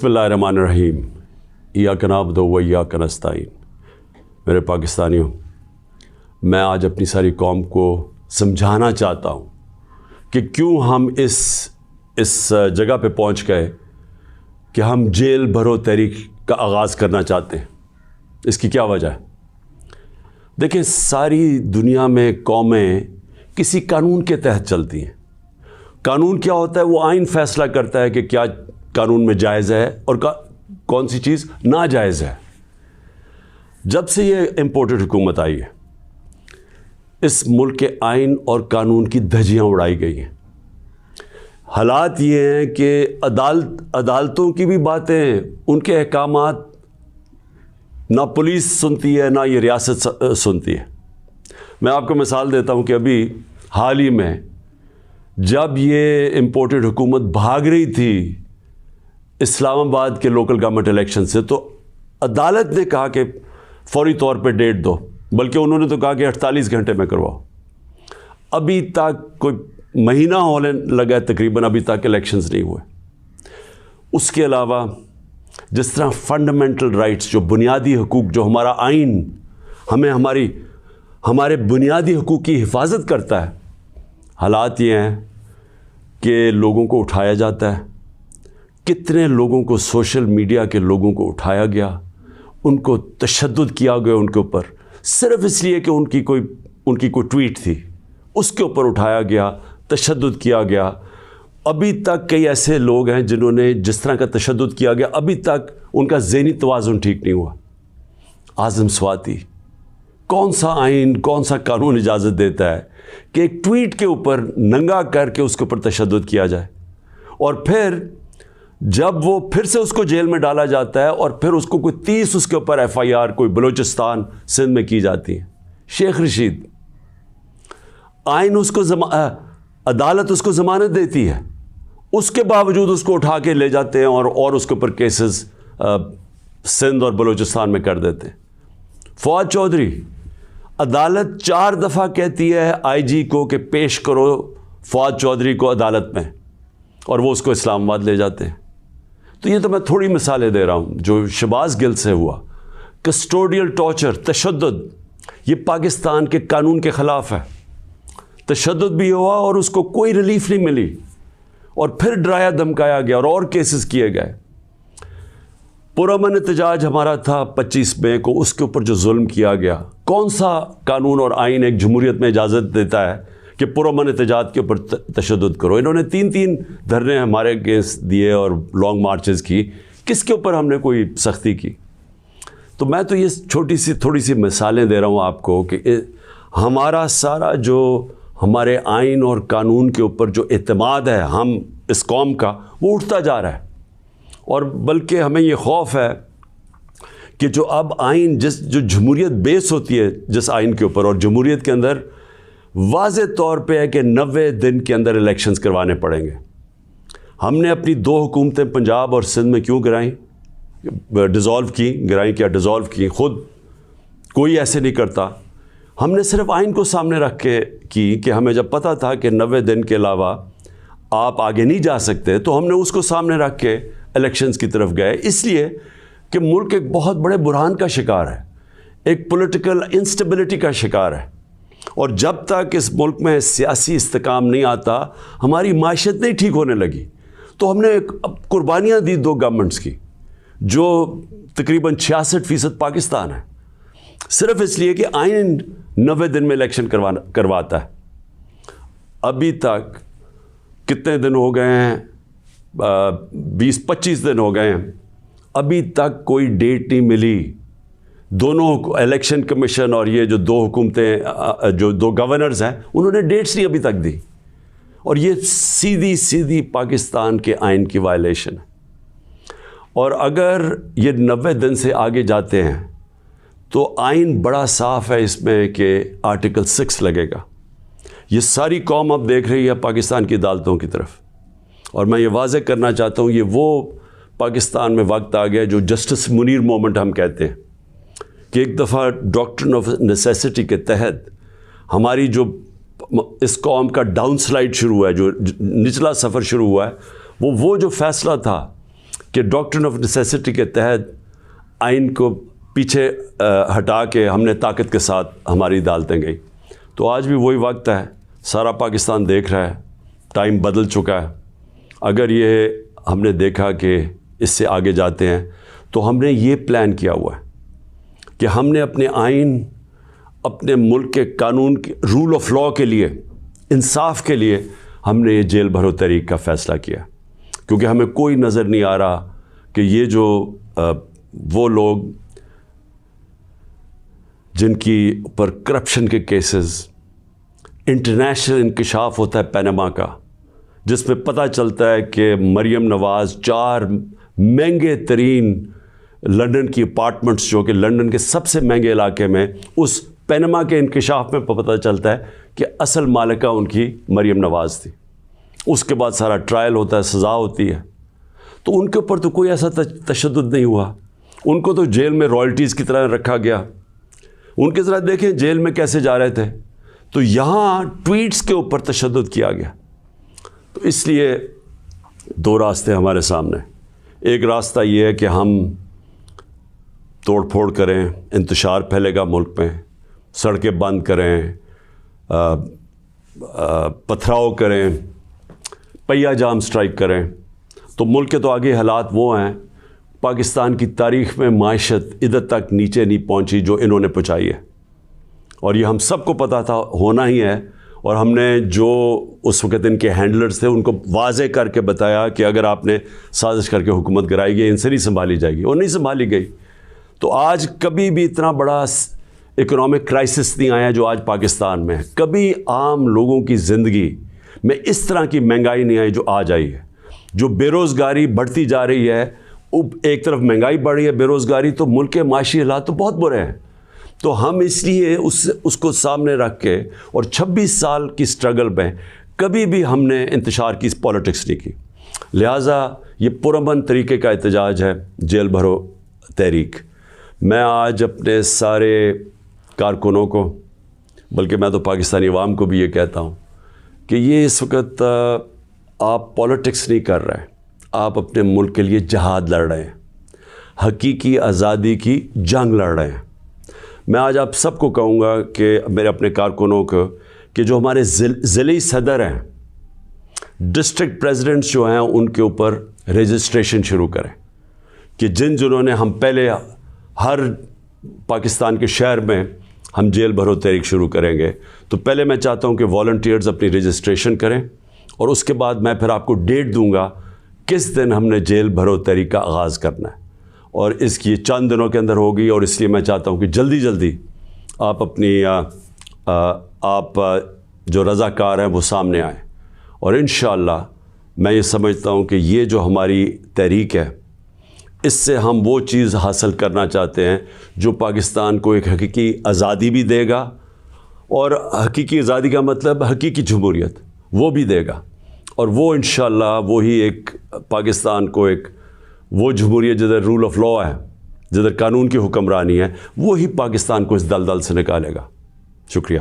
बिस्मिल्लाहिर्रहमानिर्रहीम इय्याका नअबुदु व इय्याका नस्तईन। मेरे पाकिस्तानियों, मैं आज अपनी सारी कौम को समझाना चाहता हूँ कि क्यों हम इस जगह पे पहुँच गए कि हम जेल भरो तहरीक का आगाज़ करना चाहते हैं। इसकी क्या वजह है? देखिए, सारी दुनिया में कौमें किसी कानून के तहत चलती हैं। कानून क्या होता है? वो आइन फैसला करता है कि क्या कानून में जायज़ है और कौन सी चीज़ नाजायज़ है। जब से ये इम्पोर्टेड हुकूमत आई है, इस मुल्क के आइन और कानून की धज्जियाँ उड़ाई गई हैं। हालात ये हैं कि अदालतों की भी बातें, उनके अहकामात ना पुलिस सुनती है, ना ये रियासत सुनती है। मैं आपको मिसाल देता हूँ कि अभी हाल ही में जब ये इम्पोर्टेड हुकूमत भाग रही थी इस्लामाबाद के लोकल गवर्नमेंट इलेक्शन से, तो अदालत ने कहा कि फौरी तौर पे डेट दो, बल्कि उन्होंने तो कहा कि 48 घंटे में करवाओ। अभी तक कोई महीना होने लगा है तकरीबन, अभी तक इलेक्शंस नहीं हुए। उसके अलावा जिस तरह फंडामेंटल राइट्स, जो बुनियादी हकूक़, जो हमारा आइन हमें हमारे बुनियादी हकूक़ की हिफाजत करता है, हालात ये हैं कि लोगों को उठाया जाता है। कितने लोगों को, सोशल मीडिया के लोगों को उठाया गया, उनको तशद्दुद किया गया उनके ऊपर, सिर्फ इसलिए कि उनकी कोई ट्वीट थी, उसके ऊपर उठाया गया, तशद्दुद किया गया। अभी तक कई ऐसे लोग हैं जिन्होंने जिस तरह का तशद्दुद किया गया, अभी तक उनका ज़हनी तवाज़ुन ठीक नहीं हुआ। आज़म स्वाति, कौन सा आइन, कौन सा कानून इजाज़त देता है कि एक ट्वीट के ऊपर नंगा करके उसके ऊपर तशद्दुद किया जाए, और फिर जब वो फिर से उसको जेल में डाला जाता है और फिर उसको कोई 30 उसके ऊपर FIR कोई बलूचिस्तान सिंध में की जाती है। शेख रशीद, आइन उसको अदालत उसको ज़मानत देती है, उसके बावजूद उसको उठा के ले जाते हैं और उसके ऊपर केसेस सिंध और बलूचिस्तान में कर देते हैं। फवाद चौधरी, अदालत 4 दफ़ा कहती है IG को कि पेश करो फवाद चौधरी को अदालत में, और वो उसको इस्लामाबाद ले जाते हैं। तो ये तो मैं थोड़ी मिसालें दे रहा हूँ। जो शहबाज गिल से हुआ, कस्टोडियल टॉर्चर, तशद्दुद, ये पाकिस्तान के कानून के ख़िलाफ़ है। तशद्दुद भी हुआ और उसको कोई रिलीफ नहीं मिली, और फिर डराया धमकाया गया और केसेस किए गए। पुरअमन एहतजाज हमारा था 25 मई को, उसके ऊपर जो जुल्म किया गया, कौन सा कानून और आइन एक जमहूरियत में इजाज़त देता है कि पुरअमन एहतजाज के ऊपर तशद्दुद करो? इन्होंने 3-3 धरने हमारे अगेंस्ट दिए और लॉन्ग मार्चेस की, किसके ऊपर हमने कोई सख्ती की? तो मैं तो ये थोड़ी सी मिसालें दे रहा हूँ आपको कि हमारा सारा जो हमारे आइन और कानून के ऊपर जो एतमाद है हम इस कौम का, वो उठता जा रहा है। और बल्कि हमें ये खौफ है कि जो अब आइन, जो जमहूरियत बेस होती है जिस आइन के ऊपर, और जमहूरियत के अंदर वाज़े तौर पे है कि 90 दिन के अंदर इलेक्शंस करवाने पड़ेंगे। हमने अपनी 2 हुकूमतें पंजाब और सिंध में क्यों गिराई, डिज़ोल्व की? खुद कोई ऐसे नहीं करता। हमने सिर्फ आइन को सामने रख के की कि हमें जब पता था कि 90 दिन के अलावा आप आगे नहीं जा सकते, तो हमने उसको सामने रख के इलेक्शंस की तरफ गए, इसलिए कि मुल्क एक बहुत बड़े बुरहान का शिकार है, एक पॉलिटिकल इंस्टेबिलिटी का शिकार है। और जब तक इस मुल्क में सियासी इस्तेकाम नहीं आता, हमारी माशत नहीं ठीक होने लगी। तो हमने कुर्बानियाँ दी 2 गवर्नमेंट्स की, जो तकरीबन 66% पाकिस्तान है, सिर्फ इसलिए कि आइन 90 दिन में इलेक्शन करवाता है। अभी तक कितने दिन हो गए हैं? 20-25 दिन हो गए हैं, अभी तक कोई डेट नहीं मिली। दोनों इलेक्शन कमीशन और ये जो 2 हुकूमतें, जो 2 गवर्नर्स हैं, उन्होंने डेट्स नहीं अभी तक दी, और ये सीधी पाकिस्तान के आइन की वायलेशन है। और अगर ये 90 दिन से आगे जाते हैं तो आइन बड़ा साफ़ है इसमें कि आर्टिकल 6 लगेगा। ये सारी कौम अब देख रही है पाकिस्तान की अदालतों की तरफ, और मैं ये वाज़े करना चाहता हूँ, ये वो पाकिस्तान में वक्त आ गया जो जस्टिस मुनीर मोमेंट हम कहते हैं, कि एक दफ़ा डॉक्ट्रिन ऑफ नेसेसिटी के तहत हमारी जो इस कौम का डाउन स्लाइड शुरू हुआ है, जो निचला सफ़र शुरू हुआ है, वो जो फ़ैसला था کہ ڈاکٹرن آف نیسیسٹی کے تحت آئین کو پیچھے ہٹا کے ہم نے طاقت کے ساتھ ہماری عدالتیں گئی. تو آج بھی وہی وقت ہے, سارا پاکستان دیکھ رہا ہے, ٹائم بدل چکا ہے. اگر یہ ہم نے دیکھا کہ اس سے آگے جاتے ہیں تو ہم نے یہ پلان کیا ہوا ہے کہ ہم نے اپنے آئین, اپنے ملک کے قانون کے رول آف لاء کے لیے, انصاف کے لیے ہم نے یہ جیل بھرو تحریک کا فیصلہ کیا, کیونکہ ہمیں کوئی نظر نہیں آ رہا کہ یہ جو وہ لوگ جن کی پر کرپشن کے کیسز, انٹرنیشنل انکشاف ہوتا ہے پینما کا, جس میں پتہ چلتا ہے کہ مریم نواز 4 مہنگے ترین لنڈن کی اپارٹمنٹس, جو کہ لنڈن کے سب سے مہنگے علاقے میں, اس پینما کے انکشاف میں پتہ چلتا ہے کہ اصل مالکہ ان کی مریم نواز تھی. اس کے بعد سارا ٹرائل ہوتا ہے, سزا ہوتی ہے. تو ان کے اوپر تو کوئی ایسا تشدد نہیں ہوا, ان کو تو جیل میں رائلٹیز کی طرح رکھا گیا. ان کے ذرا دیکھیں جیل میں کیسے جا رہے تھے. تو یہاں ٹویٹس کے اوپر تشدد کیا گیا. تو اس لیے 2 راستے ہمارے سامنے. ایک راستہ یہ ہے کہ ہم توڑ پھوڑ کریں, انتشار پھیلے گا ملک میں, سڑکیں بند کریں, پتھراؤ کریں, پہیہ جام سٹرائک کریں. تو ملک کے تو آگے حالات وہ ہیں, پاکستان کی تاریخ میں معیشت ادھر تک نیچے نہیں پہنچی جو انہوں نے پہنچائی ہے, اور یہ ہم سب کو پتہ تھا ہونا ہی ہے. اور ہم نے جو اس وقت ان کے ہینڈلرز تھے ان کو واضح کر کے بتایا کہ اگر آپ نے سازش کر کے حکومت گرائی گئی, ان سے نہیں سنبھالی جائے گی, اور نہیں سنبھالی گئی. تو آج کبھی بھی اتنا بڑا اکنامک کرائسس نہیں آیا جو آج پاکستان میں ہے. کبھی عام لوگوں کی زندگی میں اس طرح کی مہنگائی نہیں آئی جو آج آئی ہے. جو بے روزگاری بڑھتی جا رہی ہے, ایک طرف مہنگائی بڑھ رہی ہے, بے روزگاری, تو ملک کے معاشی حالات تو بہت برے ہیں. تو ہم اس لیے اس کو سامنے رکھ کے, اور 26 سال کی سٹرگل میں کبھی بھی ہم نے انتشار کی پالیٹکس نہیں کی. لہٰذا یہ پرامن طریقے کا احتجاج ہے جیل بھرو تحریک. میں آج اپنے سارے کارکنوں کو, بلکہ میں تو پاکستانی عوام کو بھی یہ کہتا ہوں کہ یہ اس وقت آپ پالیٹکس نہیں کر رہے ہیں, آپ اپنے ملک کے لیے جہاد لڑ رہے ہیں, حقیقی آزادی کی جنگ لڑ رہے ہیں. میں آج آپ سب کو کہوں گا کہ میرے اپنے کارکنوں کو کہ جو ہمارے ضلعی صدر ہیں, ڈسٹرکٹ پریزیڈنٹس جو ہیں, ان کے اوپر رجسٹریشن شروع کریں کہ جنہوں نے ہم پہلے ہر پاکستان کے شہر میں ہم جیل بھرو تحریک شروع کریں گے. تو پہلے میں چاہتا ہوں کہ والنٹیئرز اپنی رجسٹریشن کریں, اور اس کے بعد میں پھر آپ کو ڈیٹ دوں گا کس دن ہم نے جیل بھرو تحریک کا آغاز کرنا ہے, اور اس کی چند دنوں کے اندر ہوگی. اور اس لیے میں چاہتا ہوں کہ جلدی جلدی آپ اپنی آپ جو رضاکار ہیں وہ سامنے آئیں, اور انشاءاللہ میں یہ سمجھتا ہوں کہ یہ جو ہماری تحریک ہے, اس سے ہم وہ چیز حاصل کرنا چاہتے ہیں جو پاکستان کو ایک حقیقی آزادی بھی دے گا, اور حقیقی آزادی کا مطلب حقیقی جمہوریت وہ بھی دے گا. اور وہ انشاءاللہ وہی ایک پاکستان کو ایک وہ جمہوریت جدھر رول آف لاء ہے, جدھر قانون کی حکمرانی ہے, وہی پاکستان کو اس دلدل سے نکالے گا. شکریہ.